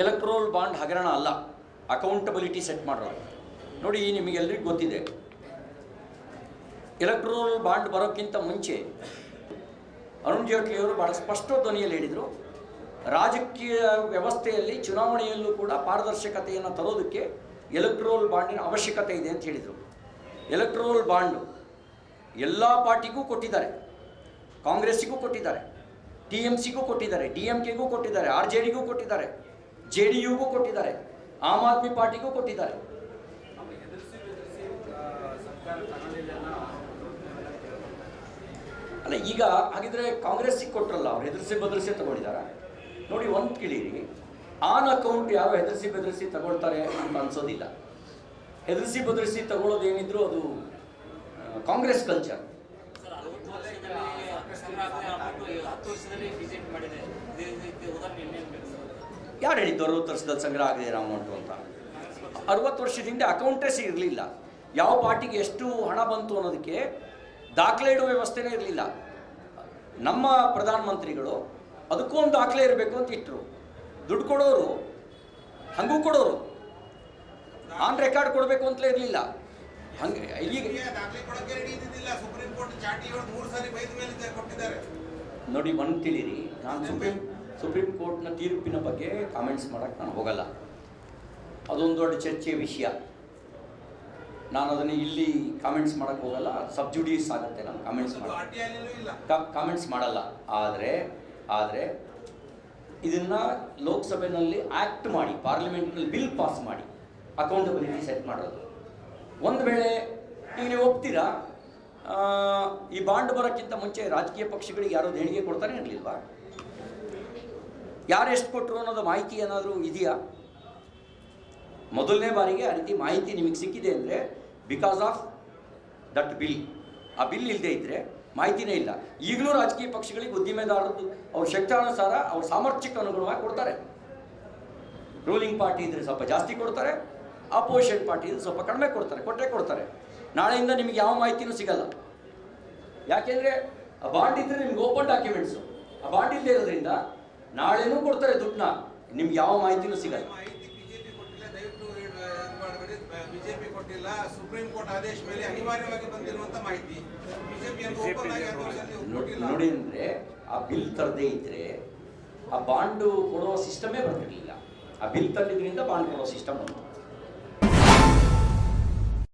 Electoral bond ಹಗರಣ ಅಲ್ಲ, accountability set ಮಾಡೋದು. ನೋಡಿ, ನಿಮಗೆಲ್ಲರಿಗೂ ಗೊತ್ತಿದೆ, ಎಲೆಕ್ಟ್ರೋಲ್ ಬಾಂಡ್ ಬರೋಕ್ಕಿಂತ ಮುಂಚೆ ಅರುಣ್ ಜೇಟ್ಲಿಯವರು ಭಾಳ ಸ್ಪಷ್ಟ ಧ್ವನಿಯಲ್ಲಿ ಹೇಳಿದರು, ರಾಜಕೀಯ ವ್ಯವಸ್ಥೆಯಲ್ಲಿ ಚುನಾವಣೆಯಲ್ಲೂ ಕೂಡ ಪಾರದರ್ಶಕತೆಯನ್ನು ತರೋದಕ್ಕೆ ಎಲೆಕ್ಟ್ರೋಲ್ ಬಾಂಡಿನ ಅವಶ್ಯಕತೆ ಇದೆ ಅಂತ ಹೇಳಿದರು. ಎಲೆಕ್ಟ್ರೋಲ್ ಬಾಂಡು ಎಲ್ಲ ಪಾರ್ಟಿಗೂ ಕೊಟ್ಟಿದ್ದಾರೆ, ಕಾಂಗ್ರೆಸ್ಸಿಗೂ ಕೊಟ್ಟಿದ್ದಾರೆ, TMCಗೂ ಕೊಟ್ಟಿದ್ದಾರೆ, DMKಗೂ ಕೊಟ್ಟಿದ್ದಾರೆ, RJDಗೂ ಕೊಟ್ಟಿದ್ದಾರೆ, JDUಗೂ ಕೊಟ್ಟಿದ್ದಾರೆ, ಆಮ್ ಆದ್ಮಿ ಪಾರ್ಟಿಗೂ ಕೊಟ್ಟಿದ್ದಾರೆ. ಅಲ್ಲ, ಈಗ ಹಾಗಿದ್ರೆ ಕಾಂಗ್ರೆಸ್ಸಿಗೆ ಕೊಟ್ಟರಲ್ಲ, ಅವ್ರು ಹೆದರಿಸಿ ತಗೊಂಡಿದ್ದಾರ? ನೋಡಿ, ಒಂದು ಕೇಳಿರಿ, ಆನ್ ಅಕೌಂಟ್ ಯಾರು ಹೆದರಿಸಿ ತಗೊಳ್ತಾರೆ ಅಂತ ಅನ್ಸೋದಿಲ್ಲ. ಹೆದರಿಸಿ ತಗೊಳ್ಳೋದೇನಿದ್ರು ಅದು ಕಾಂಗ್ರೆಸ್ ಕಲ್ಚರ್. ಯಾರು ಹೇಳಿದ್ದು 60 ವರ್ಷದಲ್ಲಿ ಸಂಗ್ರಹ ಆಗಿದೆ ಅಮೌಂಟು ಅಂತ? 60 ವರ್ಷದಿಂದ ಅಕೌಂಟೇ ಇರಲಿಲ್ಲ. ಯಾವ ಪಾರ್ಟಿಗೆ ಎಷ್ಟು ಹಣ ಬಂತು ಅನ್ನೋದಕ್ಕೆ ದಾಖಲೆ ಇಡುವ ವ್ಯವಸ್ಥೆನೇ ಇರಲಿಲ್ಲ. ನಮ್ಮ ಪ್ರಧಾನಮಂತ್ರಿಗಳು ಅದಕ್ಕೂ ಒಂದು ದಾಖಲೆ ಇರಬೇಕು ಅಂತ ಇಟ್ಟರು. ದುಡ್ಡು ಕೊಡೋರು ಹಂಗೂ ಕೊಡೋರು, ಆನ್ ರೆಕಾರ್ಡ್ ಕೊಡಬೇಕು ಅಂತಲೇ ಇರಲಿಲ್ಲ. ಹಂಗೆ ಈಗ ನೋಡಿ, ಒಂದು ತಿಳಿರಿ, ನಾನು ಸುಪ್ರೀಂ ಕೋರ್ಟ್ನ ತೀರ್ಪಿನ ಬಗ್ಗೆ ಕಾಮೆಂಟ್ಸ್ ಮಾಡೋಕ್ಕೆ ನಾನು ಹೋಗಲ್ಲ. ಅದೊಂದು ದೊಡ್ಡ ಚರ್ಚೆಯ ವಿಷಯ. ನಾನು ಅದನ್ನು ಇಲ್ಲಿ ಕಾಮೆಂಟ್ಸ್ ಮಾಡೋಕ್ಕೆ ಹೋಗಲ್ಲ. ಸಬ್ಜುಡೀಸ್ ಆಗುತ್ತೆ, ನಾನು ಕಾಮೆಂಟ್ಸ್ ಮಾಡಲ್ಲ. ಆದರೆ ಇದನ್ನು ಲೋಕಸಭೆಯಲ್ಲಿ ಆ್ಯಕ್ಟ್ ಮಾಡಿ, ಪಾರ್ಲಿಮೆಂಟ್ನಲ್ಲಿ ಬಿಲ್ ಪಾಸ್ ಮಾಡಿ ಅಕೌಂಟಬಿಲಿಟಿ ಸೆಟ್ ಮಾಡೋದು. ಒಂದು ವೇಳೆ ಈಗ ನೀವು ಒಪ್ತೀರಾ, ಈ ಬಾಂಡ್ ಬರೋಕ್ಕಿಂತ ಮುಂಚೆ ರಾಜಕೀಯ ಪಕ್ಷಗಳಿಗೆ ಯಾರೋ ದೇಣಿಗೆ ಕೊಡ್ತಾನೆ ಇರಲಿಲ್ವಾ? ಯಾರು ಎಷ್ಟು ಕೊಟ್ಟರು ಅನ್ನೋದು ಮಾಹಿತಿ ಏನಾದರೂ ಇದೆಯಾ? ಮೊದಲನೇ ಬಾರಿಗೆ ಆ ರೀತಿ ಮಾಹಿತಿ ನಿಮಗೆ ಸಿಕ್ಕಿದೆ ಅಂದರೆ ಬಿಕಾಸ್ ಆಫ್ ದಟ್ ಬಿಲ್. ಆ ಬಿಲ್ ಇಲ್ಲದೆ ಇದ್ದರೆ ಮಾಹಿತಿನೇ ಇಲ್ಲ. ಈಗಲೂ ರಾಜಕೀಯ ಪಕ್ಷಗಳಿಗೆ ಉದ್ದಿಮೆದಾರರದ್ದು ಅವ್ರ ಶಕ್ತಾನುಸಾರ ಅವ್ರ ಸಾಮರ್ಥ್ಯಕ್ಕೆ ಅನುಗುಣವಾಗಿ ಕೊಡ್ತಾರೆ. ರೂಲಿಂಗ್ ಪಾರ್ಟಿ ಇದ್ದರೆ ಸ್ವಲ್ಪ ಜಾಸ್ತಿ ಕೊಡ್ತಾರೆ, ಅಪೋಸಿಷನ್ ಪಾರ್ಟಿ ಇದ್ರೆ ಸ್ವಲ್ಪ ಕಡಿಮೆ ಕೊಡ್ತಾರೆ. ನಾಳೆಯಿಂದ ನಿಮಗೆ ಯಾವ ಮಾಹಿತಿನೂ ಸಿಗಲ್ಲ. ಯಾಕೆಂದರೆ ಆ ಬಾಂಡ್ ಇದ್ದರೆ ನಿಮ್ಗೆ ಓಪನ್ ಡಾಕ್ಯುಮೆಂಟ್ಸು. ಆ ಬಾಂಡ್ ಇಲ್ಲದೆ ಇರೋದ್ರಿಂದ ನಾಳೆನೂ ಕೊಡ್ತಾರೆ ದುಡ್ಡನ್ನ, ನಿಮ್ಗೆ ಯಾವ ಮಾಹಿತಿನೂ ಸಿಗಲ್ಲ. ಬಿಜೆಪಿ ಕೊಟ್ಟಿಲ್ಲ, ಸುಪ್ರೀಂ ಕೋರ್ಟ್ ಆದೇಶ ಮೇಲೆ ಅನಿವಾರ್ಯವಾಗಿ ಬಂದಿರುವಂತ ಮಾಹಿತಿ. ನೋಡಿ, ಅಂದರೆ ಆ ಬಿಲ್ ತರದೇ ಇದ್ರೆ ಆ ಬಾಂಡು ಕೊಡುವ ಸಿಸ್ಟಮೇ ಬರ್ತಿರ್ಲಿಲ್ಲ. ಆ ಬಿಲ್ ತಂದಿದ್ರಿಂದ ಬಾಂಡ್ ಕೊಡೋ ಸಿಸ್ಟಮ್ ಬಂತು.